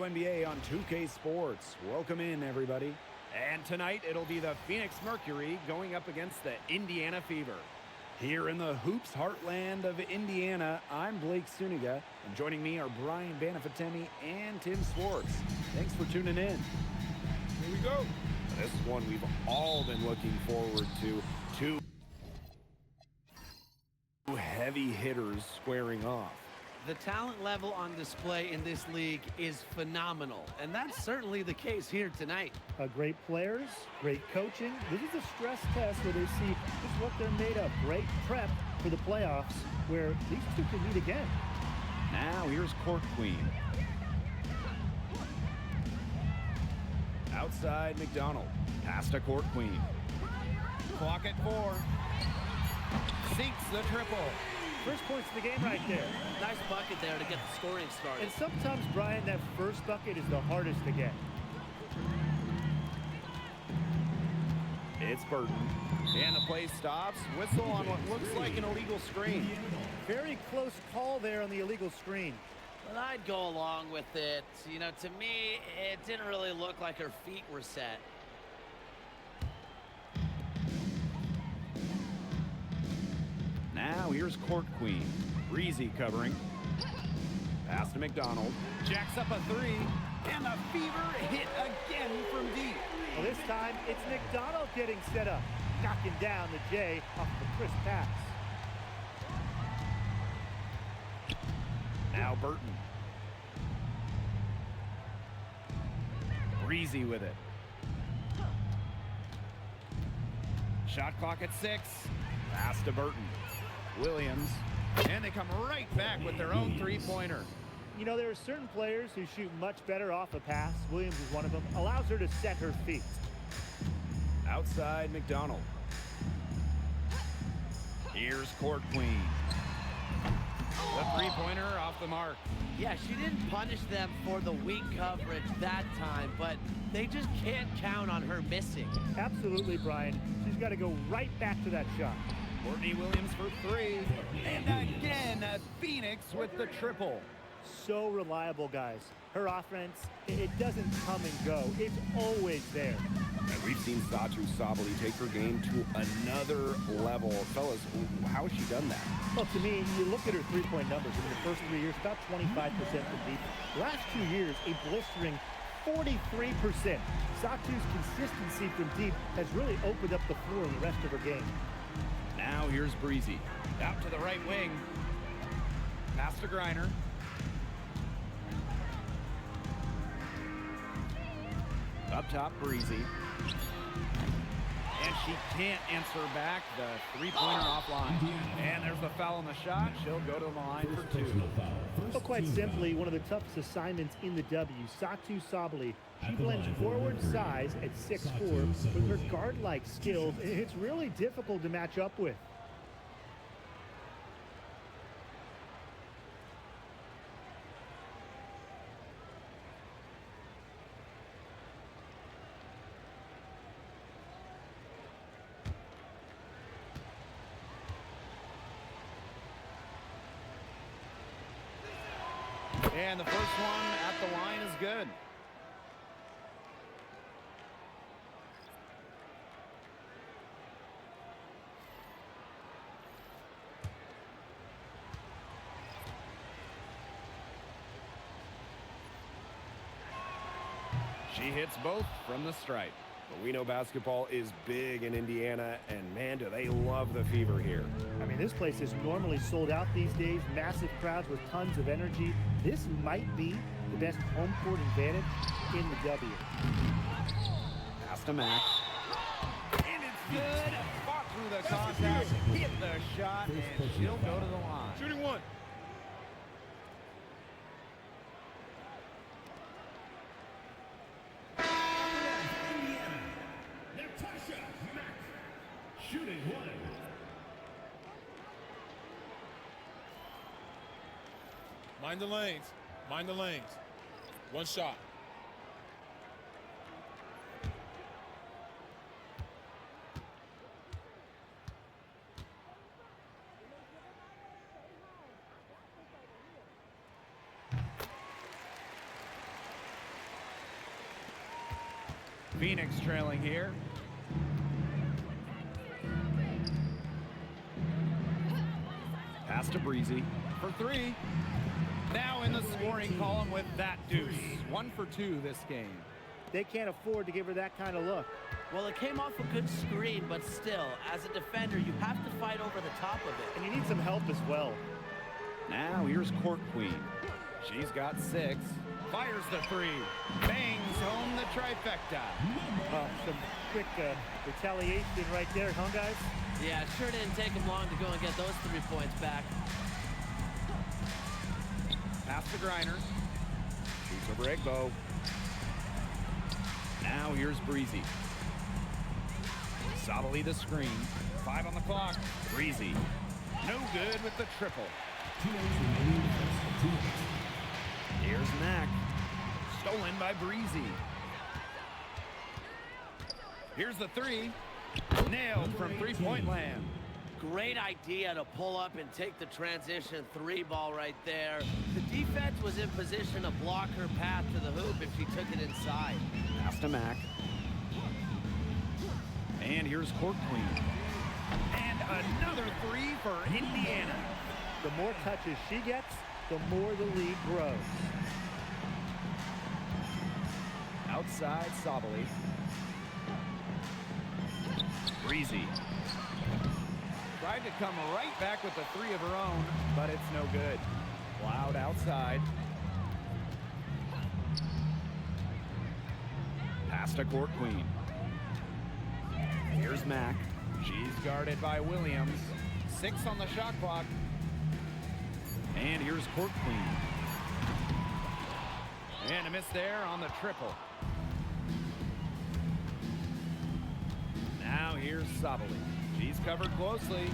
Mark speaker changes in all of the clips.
Speaker 1: WNBA on 2K Sports. Welcome in, everybody. And tonight, it'll be the Phoenix Mercury going up against the Indiana Fever. Here in the hoops heartland of Indiana, I'm Blake Suniga, and joining me are Brian Banafitemi and Tim Swartz. Thanks for tuning in.
Speaker 2: Here we go.
Speaker 1: This one we've all been looking forward to. Two heavy hitters squaring off.
Speaker 3: The talent level on display in this league is phenomenal, and that's certainly the case here tonight.
Speaker 4: Great players, great coaching. This is a stress test where they see just what they're made of. Great prep for the playoffs where these two can meet again.
Speaker 1: Now here's Court Queen. Outside McDonald. Pass to Court Queen. Clock at 4. Sinks the triple.
Speaker 4: First points of the game right there.
Speaker 3: Nice bucket there to get the scoring started.
Speaker 4: And sometimes, Brian, that first bucket is the hardest to get.
Speaker 1: It's Burton. And the play stops. Whistle on what looks like an illegal screen.
Speaker 4: Very close call there on the illegal screen.
Speaker 3: But I'd go along with it. You know, to me, it didn't really look like her feet were set.
Speaker 1: Now here's Court Queen. Breezy covering. Pass to McDonald. Jacks up a 3. And the Fever hit again from deep.
Speaker 4: Well, this time, it's McDonald getting set up. Knocking down the J off the crisp pass.
Speaker 1: Now Burton. Breezy with it. Shot clock at 6. Pass to Burton. Williams. And they come right back with their own three-pointer.
Speaker 4: You know, there are certain players who shoot much better off a pass. Williams is one of them. Allows her to set her feet.
Speaker 1: Outside McDonald. Here's Court Queen. The three-pointer off the mark.
Speaker 3: Yeah, she didn't punish them for the weak coverage that time, but they just can't count on her missing.
Speaker 4: Absolutely, Brian. She's got to go right back to that shot.
Speaker 1: Courtney Williams for 3. And again, Phoenix with the triple.
Speaker 4: So reliable, guys. Her offense, it doesn't come and go. It's always there.
Speaker 1: And we've seen Satou Sabally take her game to another level. Fellas, how has she done that?
Speaker 4: Well, to me, you look at her three-point numbers. In the first 3 years, about 25% from deep. Last 2 years, a blistering 43%. Satou's consistency from deep has really opened up the floor in the rest of her game.
Speaker 1: Now here's Breezy. Out to the right wing. Pass to Griner. Up top, Breezy. And she can't answer back the three-pointer offline. And there's the foul on the shot. She'll go to the line for 2.
Speaker 4: Well, quite simply, one of the toughest assignments in the W. Satou Sabally. She blends forward size at 6'4" with her guard-like skills. It's really difficult to match up with.
Speaker 1: And the first one at the line is good. She hits both from the stripe. But we know basketball is big in Indiana, and man, do they love the Fever here.
Speaker 4: I mean, this place is normally sold out these days. Massive crowds with tons of energy. This might be the best home court advantage in the W.
Speaker 1: Pass to Mack. And it's good. Fought through the contact, hit the shot, and she'll go to the line.
Speaker 2: Shooting 1.
Speaker 5: Shooting 1.
Speaker 2: Mind the lanes. Mind the lanes. One shot.
Speaker 1: Phoenix trailing here. Pass to Breezy for three. Now in the scoring column with that deuce. 1 for 2 this game.
Speaker 4: They can't afford to give her that kind of look.
Speaker 3: Well, it came off a good screen, but still, as a defender, you have to fight over the top of it.
Speaker 4: And you need some help as well.
Speaker 1: Now here's Court Queen. She's got 6. Fires the 3. Bangs home the trifecta.
Speaker 4: Some quick retaliation right there, huh, guys?
Speaker 3: Yeah, it sure didn't take them long to go and get those 3 points back.
Speaker 1: Pass to Griner. Shoots over Egbo. Now here's Breezy. Solidly the screen. 5 on the clock. Breezy. No good with the triple. Here's Mack. Stolen by Breezy. Here's the 3. Nailed from three-point land.
Speaker 3: Great idea to pull up and take the transition 3 ball right there. The defense was in position to block her path to the hoop if she took it inside.
Speaker 1: Pass to Mack. And here's Court Queen. And another 3 for Indiana.
Speaker 4: The more touches she gets, the more the lead grows.
Speaker 1: Outside Sabali. Breezy. Tried to come right back with the 3 of her own, but it's no good. Loud outside. Pass to Court Queen. Here's Mack. She's guarded by Williams. 6 on the shot clock. And here's Court Queen. And a miss there on the triple. Now here's Sabali. She's covered closely.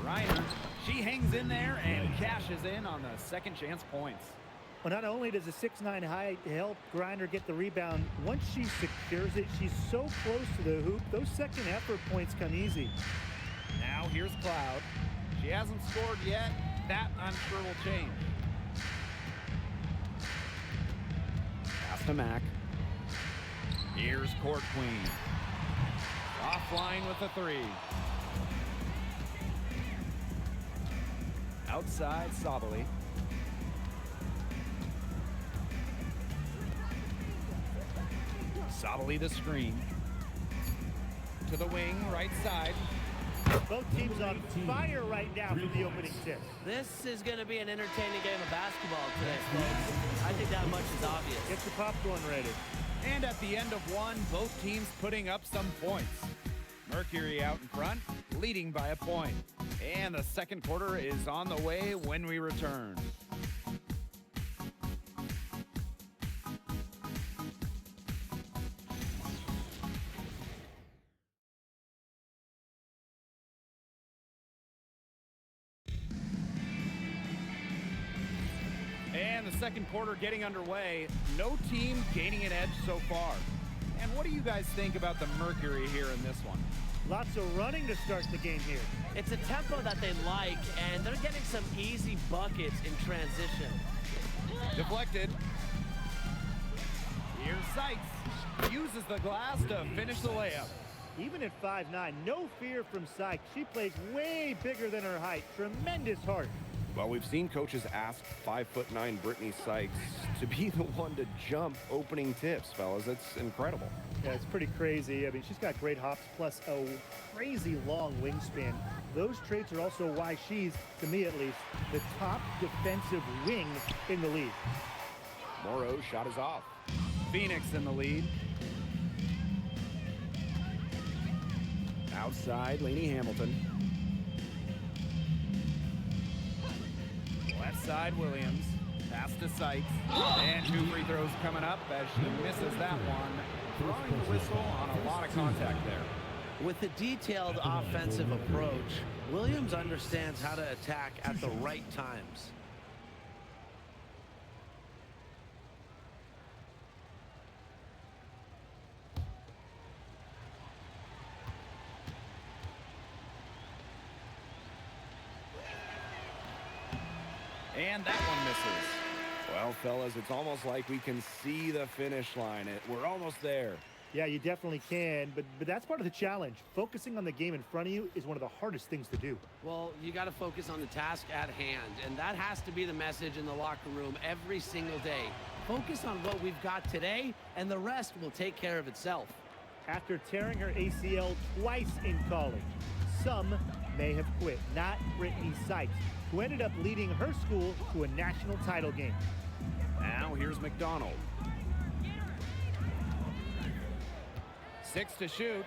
Speaker 1: Reiner, she hangs in there and cashes in on the second chance points.
Speaker 4: Well, not only does a 6'9" height help Griner get the rebound, once she secures it, she's so close to the hoop, those second effort points come easy.
Speaker 1: Now here's Cloud. She hasn't scored yet. That, I'm sure, will change. Pass to Mack. Here's Court Queen. Offline with the 3. Outside Sabali. Sabali the screen. To the wing, right side.
Speaker 4: Both teams on fire right now from the opening tip.
Speaker 3: This is going to be an entertaining game of basketball today, folks. I think that much is obvious.
Speaker 4: Get your popcorn ready.
Speaker 1: And at the end of one, both teams putting up some points. Mercury out in front, leading by a point. And the second quarter is on the way when we return. And the second quarter getting underway. No team gaining an edge so far. And what do you guys think about the Mercury here in this one?
Speaker 4: Lots of running to start the game here.
Speaker 3: It's a tempo that they like, and they're getting some easy buckets in transition.
Speaker 1: Deflected. Here's Sykes. Uses the glass to finish the layup.
Speaker 4: Even at 5'9", no fear from Sykes. She plays way bigger than her height. Tremendous heart.
Speaker 5: Well, we've seen coaches ask 5'9" Brittany Sykes to be the one to jump opening tips, fellas. It's incredible.
Speaker 4: Yeah, it's pretty crazy. I mean, she's got great hops plus a crazy long wingspan. Those traits are also why she's, to me at least, the top defensive wing in the league.
Speaker 1: Morrow's shot is off. Phoenix in the lead. Outside, Lainey Hamilton. Left side, Williams. Pass to Sykes. And 2 free throws coming up as she misses that one. Throwing the whistle on a lot of contact there.
Speaker 3: With a detailed offensive approach, Williams understands how to attack at the right times.
Speaker 1: And that one misses.
Speaker 5: Well, fellas, it's almost like we can see the finish line. We're almost there.
Speaker 4: Yeah, you definitely can, but that's part of the challenge. Focusing on the game in front of you is one of the hardest things to do.
Speaker 3: Well, you got to focus on the task at hand, and that has to be the message in the locker room every single day. Focus on what we've got today, and the rest will take care of itself.
Speaker 4: After tearing her ACL twice in college, some may have quit. Not Brittany Sykes, who ended up leading her school to a national title game.
Speaker 1: Now here's McDonald. 6 to shoot.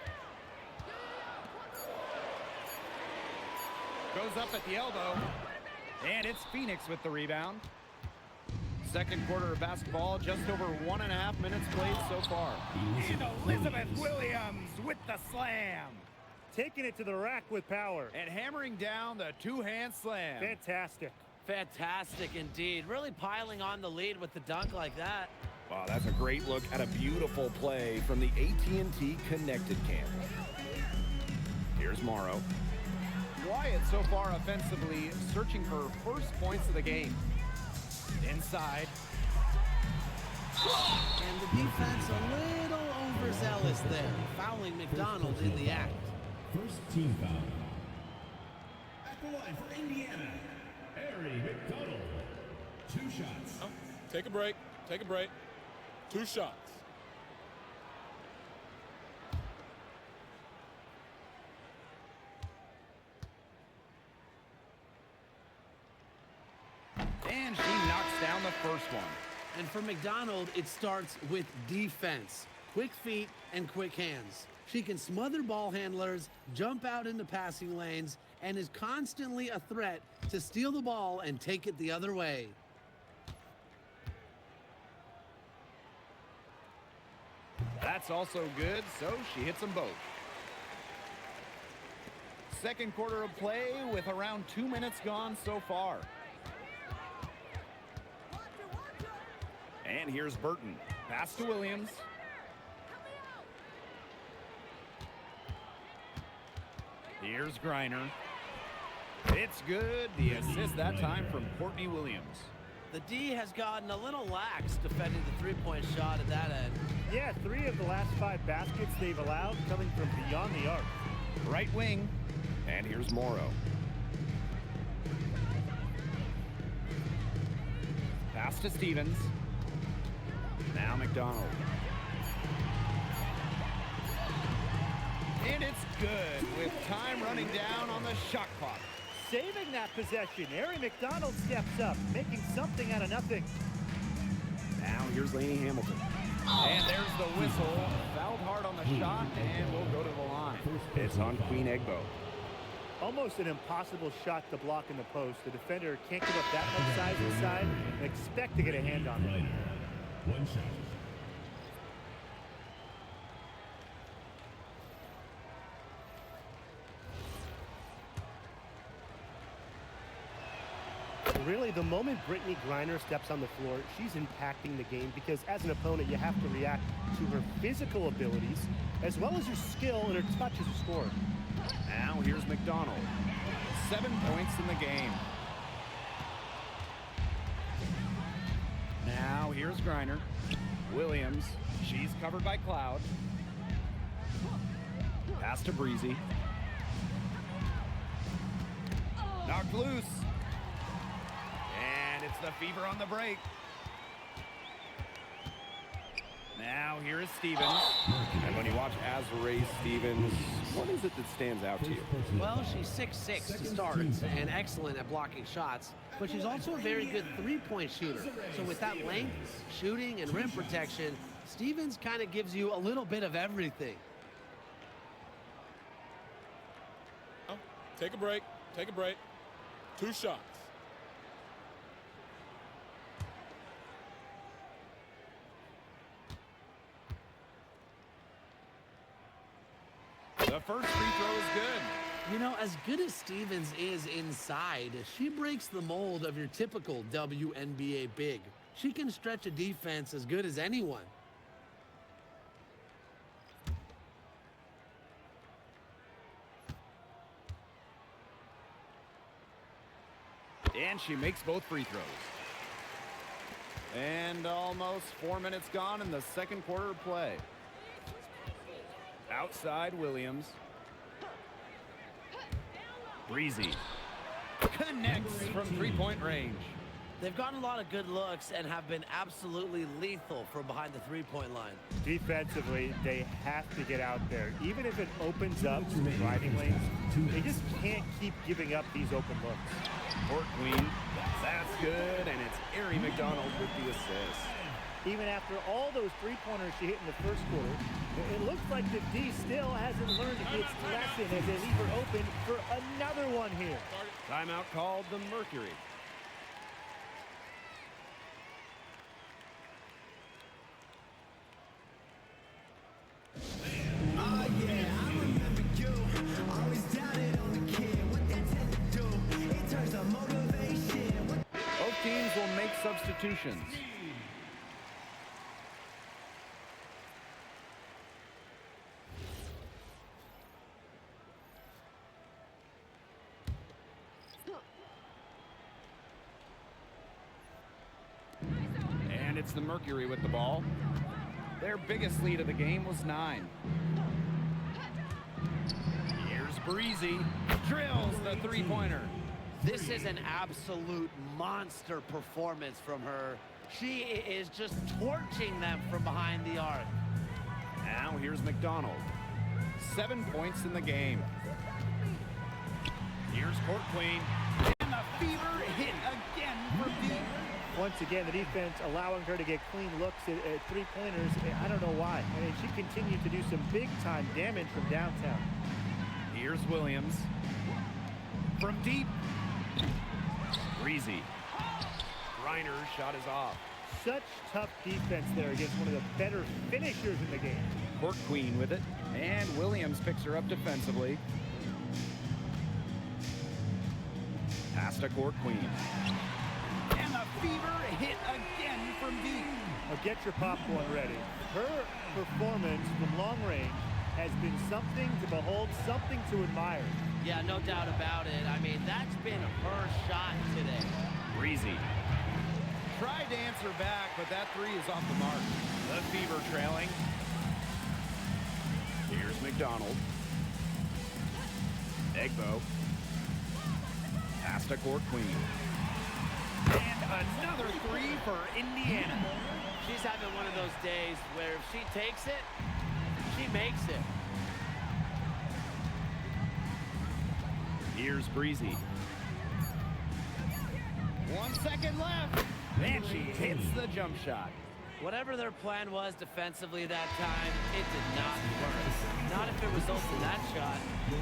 Speaker 1: Goes up at the elbow. And it's Phoenix with the rebound. Second quarter of basketball, just over 1.5 minutes played so far. And Elizabeth Williams with the slam.
Speaker 4: Taking it to the rack with power.
Speaker 1: And hammering down the two-hand slam.
Speaker 4: Fantastic.
Speaker 3: Fantastic indeed. Really piling on the lead with the dunk like that.
Speaker 5: Wow, that's a great look at a beautiful play from the AT&T Connected Camp. Here's Morrow.
Speaker 1: Wyatt so far offensively searching for first points of the game. Inside.
Speaker 3: And the defense a little overzealous there, fouling McDonald in the act.
Speaker 6: First team foul. At the line for Indiana, Harry McDonald. 2 shots.
Speaker 2: Oh, take a break. Take a break. 2 shots.
Speaker 1: And she knocks down the first one.
Speaker 3: And for McDonald, it starts with defense. Quick feet and quick hands. She can smother ball handlers, jump out into passing lanes, and is constantly a threat to steal the ball and take it the other way.
Speaker 1: That's also good, so she hits them both. Second quarter of play with around 2 minutes gone so far. And here's Burton. Pass to Williams. Here's Griner. It's good. The assist that time from Courtney Williams.
Speaker 3: The D has gotten a little lax defending the three-point shot at that end.
Speaker 4: Yeah, 3 of the last 5 baskets they've allowed coming from beyond the arc.
Speaker 1: Right wing.
Speaker 5: And here's Morrow.
Speaker 1: Pass to Stevens. Now McDonald. And it's good with time running down on the shot clock.
Speaker 4: Saving that possession, Harry McDonald steps up, making something out of nothing.
Speaker 5: Now here's Lainey Hamilton.
Speaker 1: And there's the whistle. Fouled hard on the shot, and we'll go to the line.
Speaker 5: It's on Queen Egbo.
Speaker 4: Almost an impossible shot to block in the post. The defender can't give up that much size inside and expect to get a hand on it.
Speaker 6: 1 shot.
Speaker 7: Really, the moment Brittany Griner steps on the floor, she's impacting the game because as an opponent, you have to react to her physical abilities as well as her skill and her touch as a scorer.
Speaker 1: Now here's McDonald. 7 points in the game. Now here's Griner. Williams. She's covered by Cloud. Pass to Breezy. Knocked loose. And it's the Fever on the break. Now here is Stevens.
Speaker 5: And when you watch Azrae Stevens, what is it that stands out to you?
Speaker 3: Well, she's 6'6" to start and excellent at blocking shots, but she's also a very good three-point shooter. So with that length, shooting, and rim protection, Stevens kind of gives you a little bit of everything.
Speaker 2: Oh, take a break. Take a break. 2 shots.
Speaker 1: The first free throw is good.
Speaker 3: You know, as good as Stevens is inside, she breaks the mold of your typical WNBA big. She can stretch a defense as good as anyone.
Speaker 1: And she makes both free throws. And almost 4 minutes gone in the second quarter of play. Outside Williams. Breezy. Connects from three-point range.
Speaker 3: They've gotten a lot of good looks and have been absolutely lethal from behind the three-point line.
Speaker 4: Defensively, they have to get out there. Even if it opens up some driving lanes, they just can't keep giving up these open looks.
Speaker 1: Court Queen. That's good, and it's Ari McDonald with the assist.
Speaker 4: Even after all those three-pointers she hit in the first quarter, it looks like the D still hasn't learned its lesson as they leave her open for another one here.
Speaker 1: Timeout called the Mercury. Both teams will make substitutions. And it's the Mercury with the ball. Their biggest lead of the game was 9. Here's Breezy. Drills the three-pointer.
Speaker 3: This is an absolute monster performance from her. She is just torching them from behind the arc.
Speaker 1: Now here's McDonald. 7 points in the game. Here's Court Queen. And the fever hit again from deep.
Speaker 4: Once again, the defense allowing her to get clean looks at three-pointers. I don't know why. I mean, she continued to do some big-time damage from downtown.
Speaker 1: Here's Williams. From deep. Breezy. Reiner's shot is off.
Speaker 4: Such tough defense there against one of the better finishers in the game.
Speaker 1: Court Queen with it. And Williams picks her up defensively. Pass to Court Queen. And the fever hit again from deep.
Speaker 4: Now get your popcorn ready. Her performance from long range has been something to behold, something to admire.
Speaker 3: Yeah, no doubt about it. I mean, that's been her shot today.
Speaker 1: Breezy. Tried to answer back, but that three is off the mark. The fever trailing. Here's McDonald. Egbo. Pass to Court Queen. And another three for Indiana.
Speaker 3: She's having one of those days where if she takes it, she makes it.
Speaker 1: Here's Breezy. 1 second left. And she hits the jump shot.
Speaker 3: Whatever their plan was defensively that time, it did not work. Not if it results in that shot.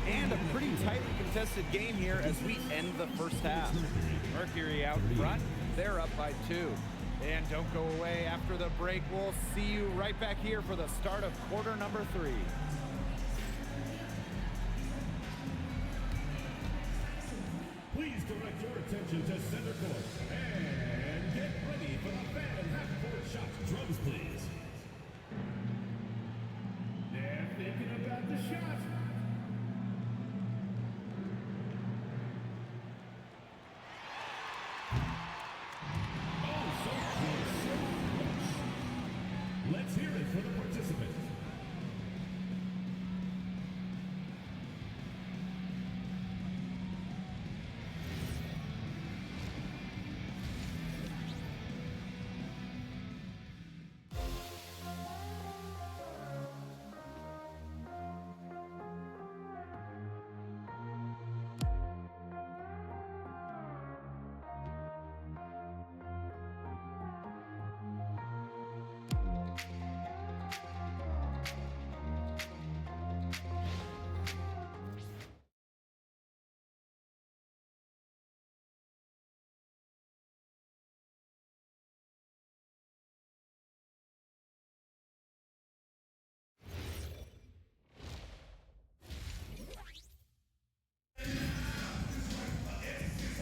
Speaker 1: And a pretty tightly contested game here as we end the first half. Mercury out front. They're up by 2. And don't go away after the break. We'll see you right back here for the start of quarter number 3.
Speaker 6: Please direct your attention to center court and get ready for the fan half-court shot. Drums, please. They're thinking about the shot. Oh, so close, so close. Let's hear it for the participant.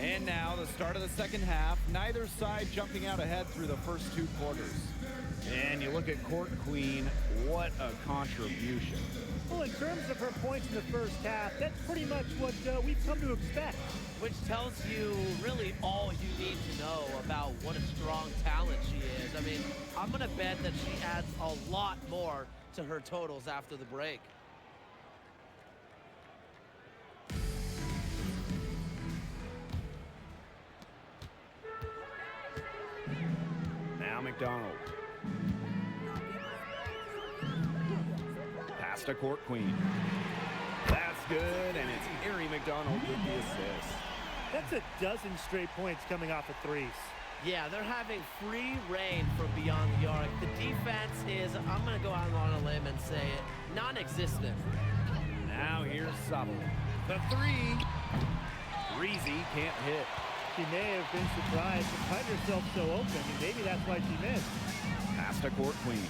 Speaker 1: And now the start of the second half. Neither side jumping out ahead through the first 2 quarters. And you look at Court Queen, what a contribution.
Speaker 4: Well, in terms of her points in the first half, that's pretty much what we've come to expect.
Speaker 3: Which tells you really all you need to know about what a strong talent she is. I mean, I'm going to bet that she adds a lot more to her totals after the break.
Speaker 1: McDonald. Pass to Court Queen. That's good, and it's Erie McDonald with the assist.
Speaker 4: That's a dozen straight points coming off of threes.
Speaker 8: Yeah, they're having free reign from beyond the arc. The defense is, I'm going to go out on a limb and say it, non-existent.
Speaker 1: Now here's Sobel. The three. Breezy can't hit.
Speaker 4: She may have been surprised to find herself so open, and maybe that's why she missed.
Speaker 1: Pass to Court Queen.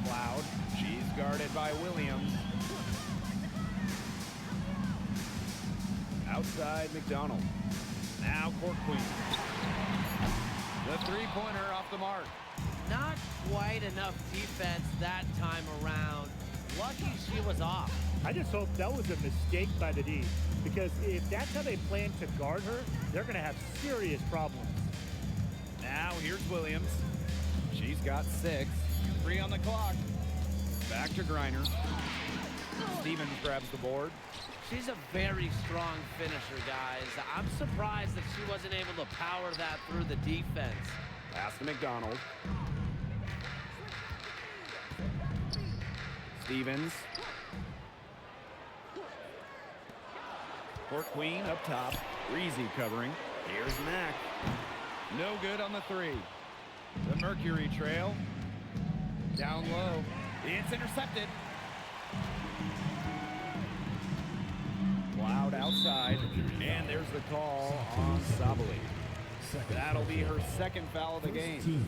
Speaker 1: Cloud. She's guarded by Williams. Outside McDonald. Now Court Queen. The three-pointer off the mark.
Speaker 8: Not quite enough defense that time around. Lucky she was off.
Speaker 4: I just hope that was a mistake by the D, because if that's how they plan to guard her, they're going to have serious problems.
Speaker 1: Now here's Williams. She's got 6. 3 on the clock. Back to Griner. Stevens grabs the board.
Speaker 8: She's a very strong finisher, guys. I'm surprised that she wasn't able to power that through the defense.
Speaker 1: Pass to McDonald. Stevens. Court Queen up top. Breezy covering. Here's Mack. No good on the 3. The Mercury trail. Down low. It's intercepted. Cloud outside. And there's the call on Sabali. That'll be her second foul of the game.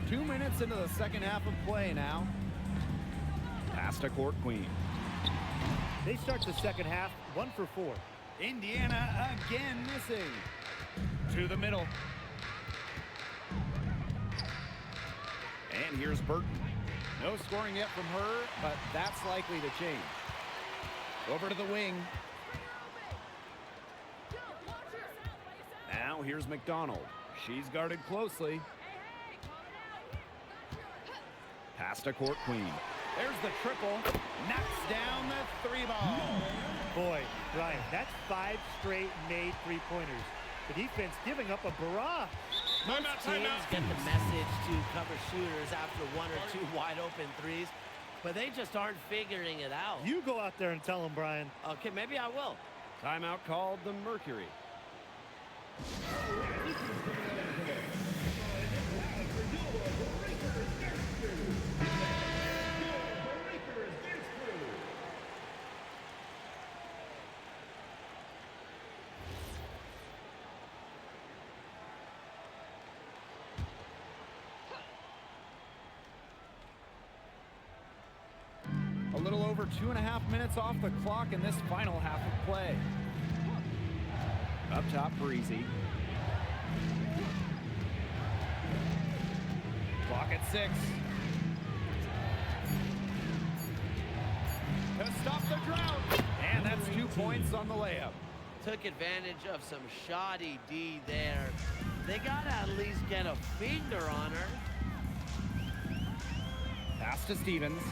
Speaker 1: 2 minutes into the second half of play now. Pass to Court Queen.
Speaker 4: They start the second half 1 for 4.
Speaker 1: Indiana again missing. To the middle. And here's Burton. No scoring yet from her, but that's likely to change. Over to the wing. Now here's McDonald. She's guarded closely. Pass to Court Queen. There's the triple. Knocks down the 3-ball.
Speaker 4: Boy, Brian, that's 5 straight made three-pointers. The defense giving up a barrage.
Speaker 8: Most teams get the message to cover shooters after 1 or 2 wide open threes, but they just aren't figuring it out.
Speaker 4: You go out there and tell them, Brian.
Speaker 8: Okay, maybe I will.
Speaker 1: Timeout called the Mercury. A little over 2.5 minutes off the clock in this final half of play. Up top, Breezy. Clock at 6. To stop the drought. And that's 2 points on the layup.
Speaker 8: Took advantage of some shoddy D there. They got to at least get a finger on her.
Speaker 1: Pass to Stevens.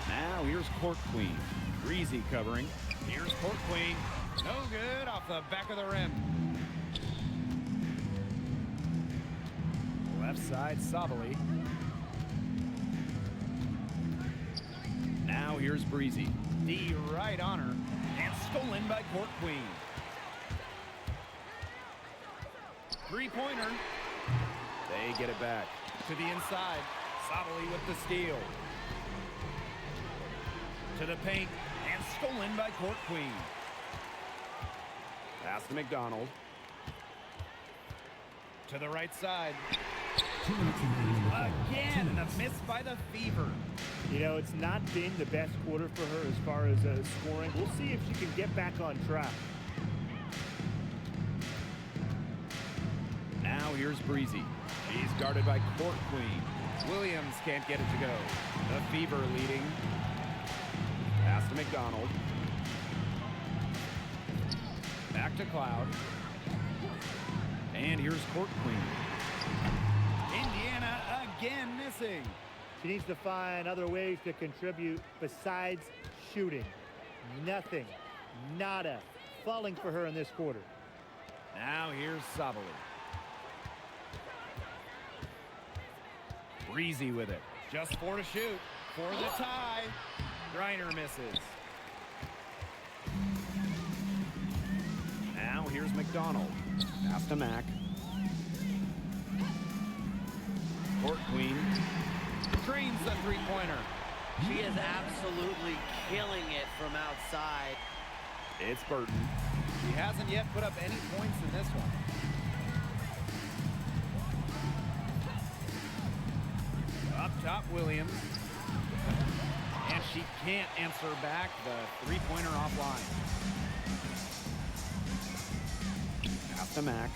Speaker 1: Now here's Court Queen. Breezy covering. Here's Court Queen. No good off the back of the rim. Left side, Sabali. Now here's Breezy. D right on her. And stolen by Court Queen. Three-pointer. They get it back. To the inside. Sabali with the steal. To the paint, and stolen by Court Queen. Pass to McDonald. To the right side. Again, the miss by the Fever.
Speaker 4: You know, it's not been the best quarter for her as far as scoring. We'll see if she can get back on track.
Speaker 1: Now here's Breezy. She's guarded by Court Queen. Williams can't get it to go. The Fever leading. Pass to McDonald. Back to Cloud. And here's Court Queen. Indiana again missing.
Speaker 4: She needs to find other ways to contribute besides shooting. Nothing. Nada. Falling for her in this quarter.
Speaker 1: Now here's Sabali. Breezy with it. Just 4 to shoot. For the tie. Griner misses. Now here's McDonald. Pass to Mack. Court Queen. Drains the three-pointer.
Speaker 8: She is absolutely killing it from outside.
Speaker 1: It's Burton. She hasn't yet put up any points in this one. Up top, Williams. And she can't answer back the three-pointer offline. Pass to Mack.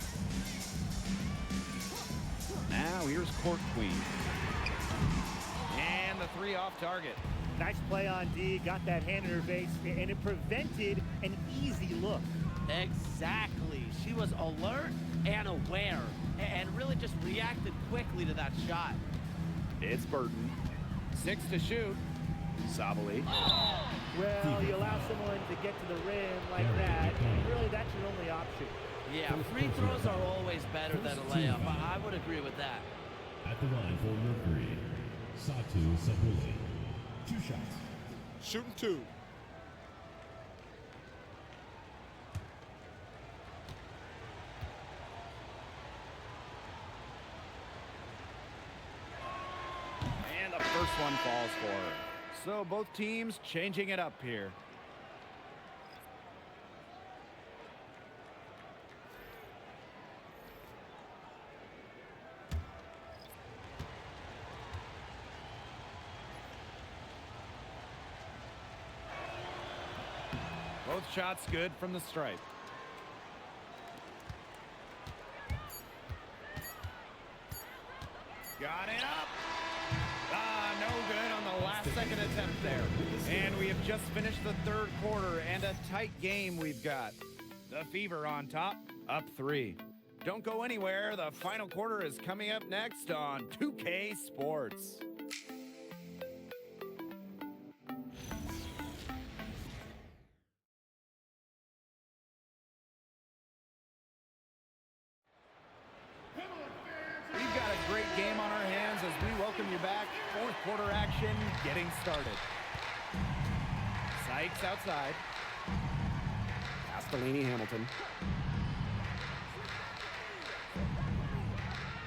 Speaker 1: Now here's Court Queen. And the three off target.
Speaker 4: Nice play on D. Got that hand in her face, and it prevented an easy look.
Speaker 8: Exactly. She was alert and aware and really just reacted quickly to that shot.
Speaker 1: It's Burton. 6 to shoot. Sabali.
Speaker 4: Well, you allow someone to get to the rim like that, and really that's your only option.
Speaker 8: Yeah, free throws are always better than a layup. I would agree with that.
Speaker 6: At the line for Mercury, Satu Sabuli. 2 shots.
Speaker 2: Shooting 2.
Speaker 1: And the first one falls for her. So both teams changing it up here. Both shots good from the stripe. Got it up. No good on the last second attempt there. And we have just finished the third quarter and a tight game we've got. The Fever on top, up 3. Don't go anywhere. The final quarter is coming up next on 2K Sports. We've got a great game on our hands as we welcome you back. Fourth quarter action getting started. Sykes outside. Pass to Lainey Hamilton.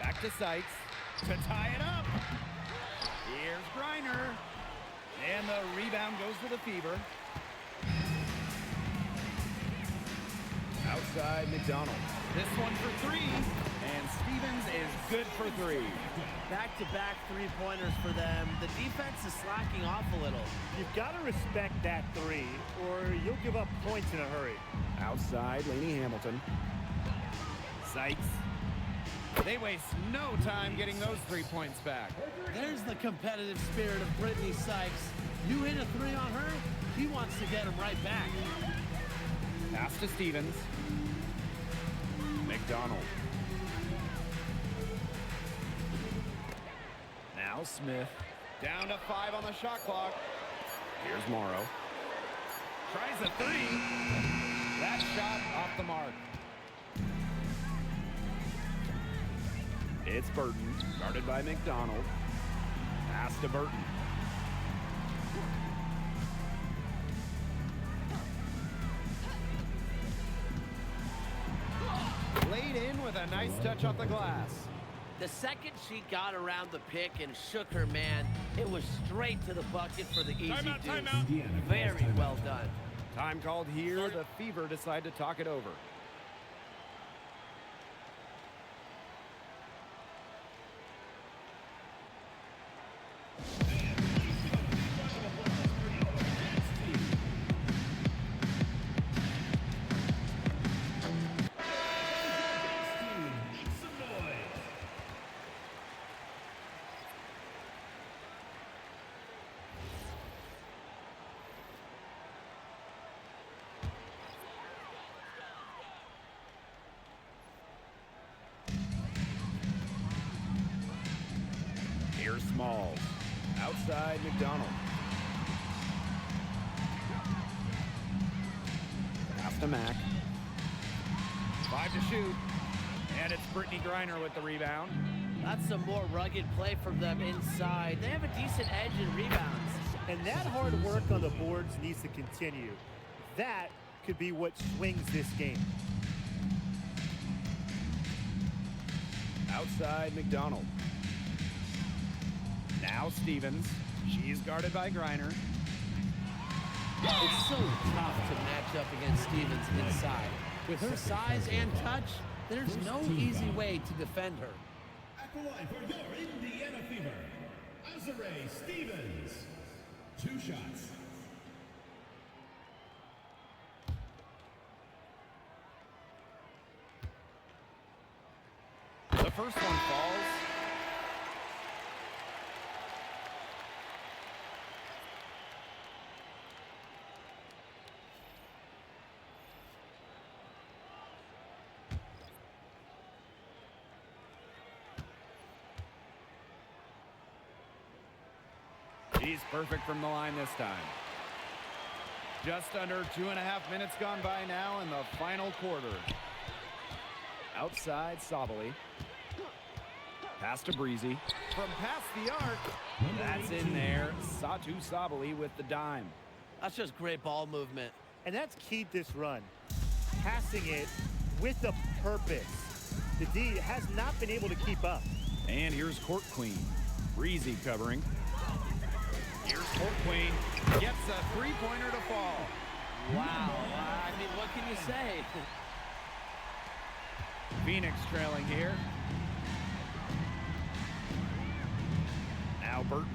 Speaker 1: Back to Sykes to tie it up. Here's Griner. And the rebound goes to the Fever. Outside McDonald. This one for 3. And Stevens is good for 3.
Speaker 8: Back-to-back three-pointers for them. The defense is slacking off a little.
Speaker 4: You've got to respect that 3, or you'll give up points in a hurry.
Speaker 1: Outside, Lainey Hamilton. Sykes. They waste no time getting those 3 points back.
Speaker 3: There's the competitive spirit of Brittany Sykes. You hit a 3 on her, he wants to get them right back.
Speaker 1: Pass to Stevens. McDonald. Now Smith. Down to 5 on the shot clock. Here's Morrow. Tries a 3. That shot off the mark. It's Burton, guarded by McDonald. Pass to Burton. Laid in with a nice touch off the glass.
Speaker 8: The second she got around the pick and shook her man, it was straight to the bucket for the easy
Speaker 2: Timeout,
Speaker 8: deuce.
Speaker 2: timeout.
Speaker 8: Very well done.
Speaker 1: Time called here. The Fever decide to talk it over. Here's Smalls. Outside McDonald. the MAC. 5 to shoot. And it's Brittany Griner with the rebound.
Speaker 8: That's some more rugged play from them inside. They have a decent edge in rebounds.
Speaker 4: And that hard work on the boards needs to continue. That could be what swings this game.
Speaker 1: Outside McDonald. Now Stevens. She's guarded by Griner.
Speaker 3: It's so tough to match up against Stevens inside. With her size and touch, there's no easy way to defend her.
Speaker 6: At the line for your Indiana Fever, Azare Stevens. 2 shots.
Speaker 1: The first one falls. She's perfect from the line this time. Just under 2.5 minutes gone by now in the final quarter. Outside Sabali. Pass to Breezy. From past the arc. That's in there. Satu Sabali with the dime.
Speaker 8: That's just great ball movement.
Speaker 4: And that's keyed this run. Passing it with a purpose. The D has not been able to keep up.
Speaker 1: And here's Court Queen. Breezy covering. Here's Court Queen. Gets a three-pointer to fall.
Speaker 8: Wow. I mean, what can you say?
Speaker 1: Phoenix trailing here. Now Burton.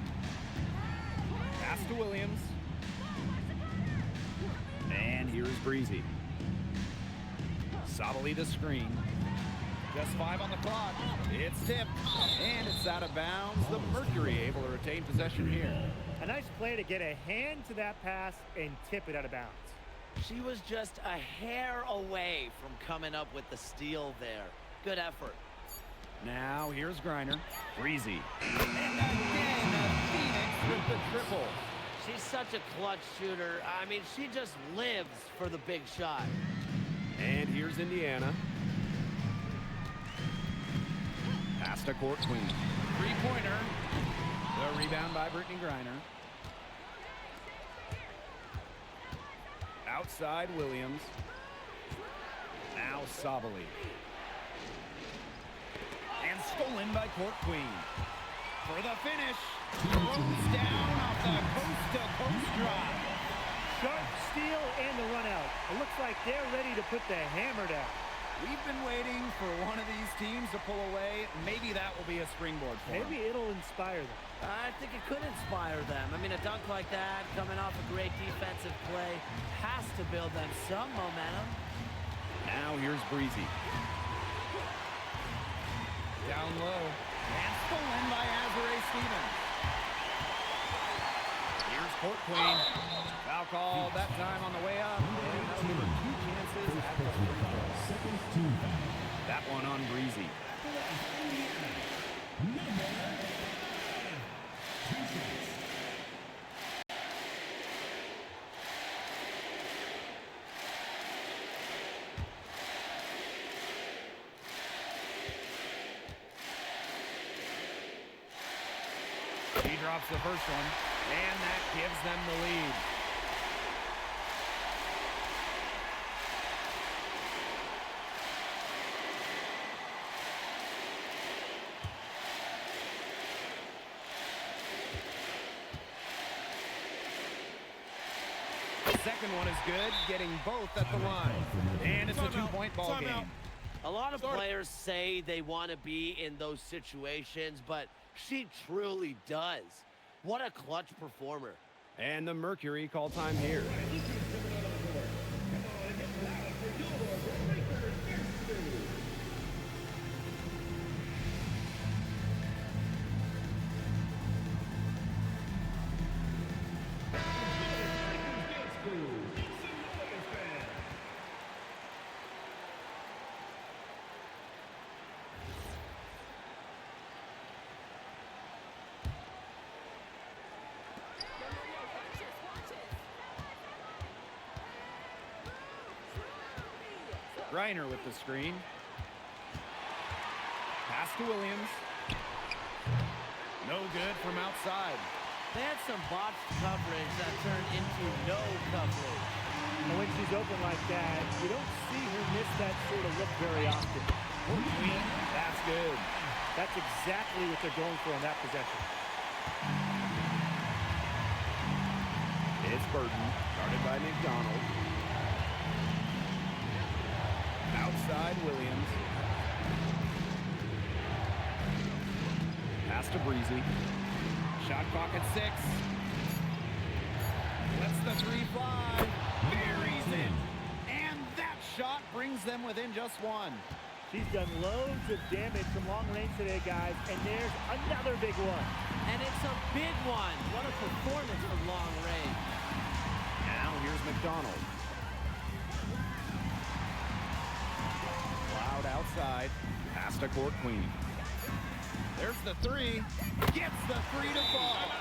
Speaker 1: Pass to Williams. And here's Breezy. Sabali to screen. Just 5 on the clock. It's tipped. And it's out of bounds. The Mercury able to retain possession here.
Speaker 4: A nice play to get a hand to that pass and tip it out of bounds.
Speaker 8: She was just a hair away from coming up with the steal there. Good effort.
Speaker 1: Now here's Griner. Breezy. And again, Phoenix with the triple.
Speaker 8: She's such a clutch shooter. I mean, she just lives for the big shot.
Speaker 1: And here's Indiana. Pass to Court Queen. Three-pointer. The rebound by Brittany Griner. Outside Williams. Now Sabali. And stolen by Court Queen. For the finish. Throws down off the coast-to-coast drop.
Speaker 4: Sharp steal and the run out. It looks like they're ready to put the hammer down.
Speaker 1: We've been waiting for one of these teams to pull away. Maybe that will be a springboard for them.
Speaker 4: Maybe it'll inspire them.
Speaker 8: I think it could inspire them. I mean, a dunk like that, coming off a great defensive play, has to build them some momentum.
Speaker 1: Now here's Breezy. Down low. And stolen by Azare Stevens. Here's Court Queen. Foul call that time on the way up. And that'll give her 2 chances at the free throw. That one on Breezy. He drops the first one, and that gives them the lead. The second one is good, getting both at the line. And it's a 2-point ball game.
Speaker 8: A lot of players say they want to be in those situations, but she truly does. What a clutch performer.
Speaker 1: And the Mercury call time here. Griner with the screen. Pass to Williams. No good from outside.
Speaker 8: They had some botched coverage that turned into no coverage.
Speaker 4: And when she's open like that, you don't see her miss that sort of look very often.
Speaker 1: That's good.
Speaker 4: That's exactly what they're going for on that possession.
Speaker 1: It's Burton, guarded by McDonald. Outside Williams. Pass to Breezy. Shot clock at 6. Lets the 3 fly. Buries it. And that shot brings them within just 1.
Speaker 4: She's done loads of damage from long range today, guys, and there's another big one.
Speaker 8: And it's a big one. What a performance from long range.
Speaker 1: Now here's McDonald. Loud outside. Pass to Court Queen. There's the 3. Gets the 3 to fall.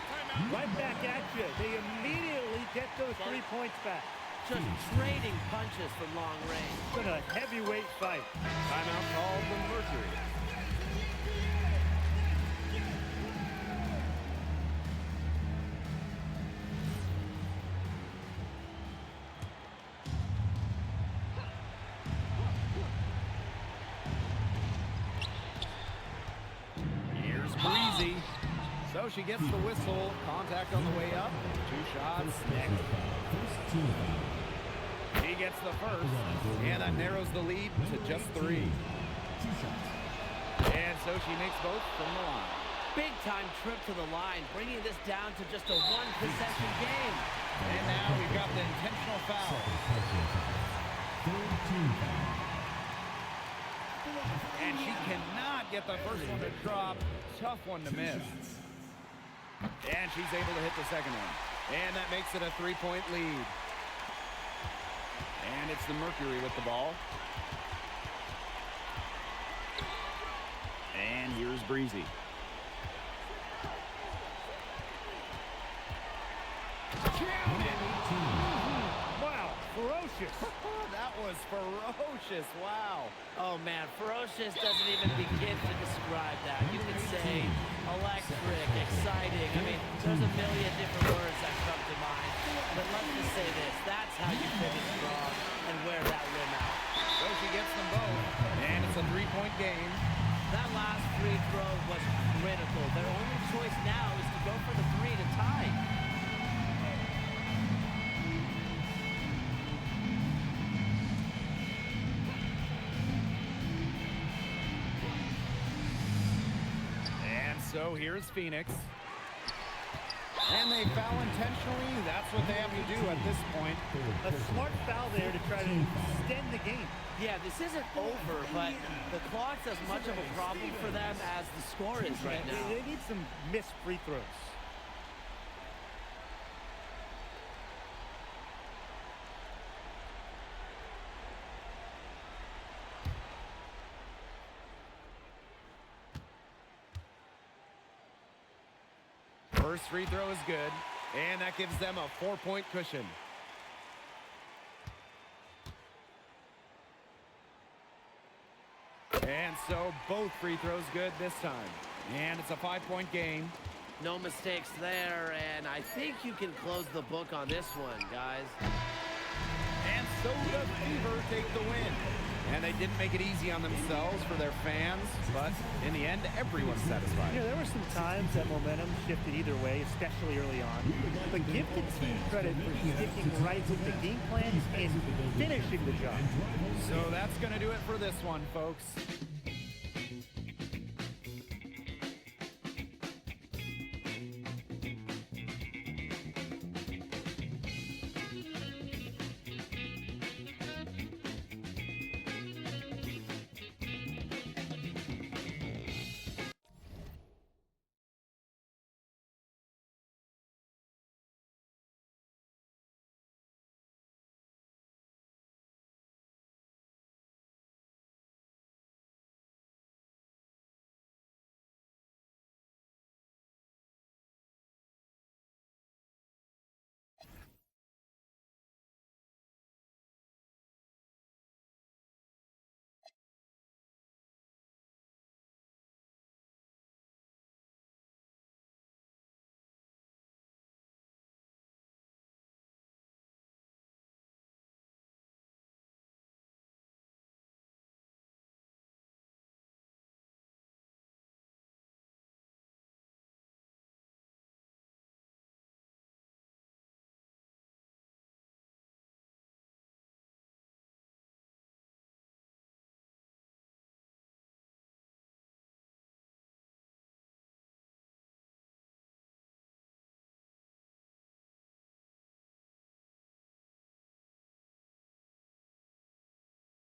Speaker 4: Right back at you. They immediately get those 3 points back.
Speaker 8: Just trading punches from long range.
Speaker 4: It's been a heavyweight fight.
Speaker 1: Timeout called the Mercury. Here's Breezy. So she gets the whistle. Contact on the way up. 2 shots. Next. He gets the first, and that narrows the lead to just 3. And so she makes both from the line.
Speaker 8: Big time trip to the line, bringing this down to just a 1-possession game.
Speaker 1: And now we've got the intentional foul. And she cannot get the first one to drop. Tough one to miss. And she's able to hit the second one. And that makes it a 3-point lead. And it's the Mercury with the ball. And here's Breezy.
Speaker 4: Wow, ferocious.
Speaker 1: That was ferocious. Wow.
Speaker 8: Oh man, ferocious doesn't even begin to describe that. You could say electric, exciting. I mean, there's a million different words that come to mind. But let's just say this, that's how you finish strong and wear that rim out.
Speaker 1: So she gets them both, and it's a 3-point game.
Speaker 8: That last free throw was critical. Their only choice now is to go for the 3 to tie.
Speaker 1: So here's Phoenix. And they foul intentionally. That's what they have to do at this point.
Speaker 4: A smart foul there to try to extend the game.
Speaker 8: Yeah, this isn't over, but the clock's as much of a problem for them as the score is right now.
Speaker 4: They need some missed free throws.
Speaker 1: First free throw is good, and that gives them a 4-point cushion. And so both free throws good this time. And it's a 5-point game.
Speaker 8: No mistakes there, and I think you can close the book on this one, guys.
Speaker 1: And so the Fever take the win. And they didn't make it easy on themselves for their fans, but in the end, everyone's satisfied.
Speaker 4: You know, there were some times that momentum shifted either way, especially early on. But give the team credit for sticking right with the game plan and finishing the job.
Speaker 1: So that's going to do it for this one, folks.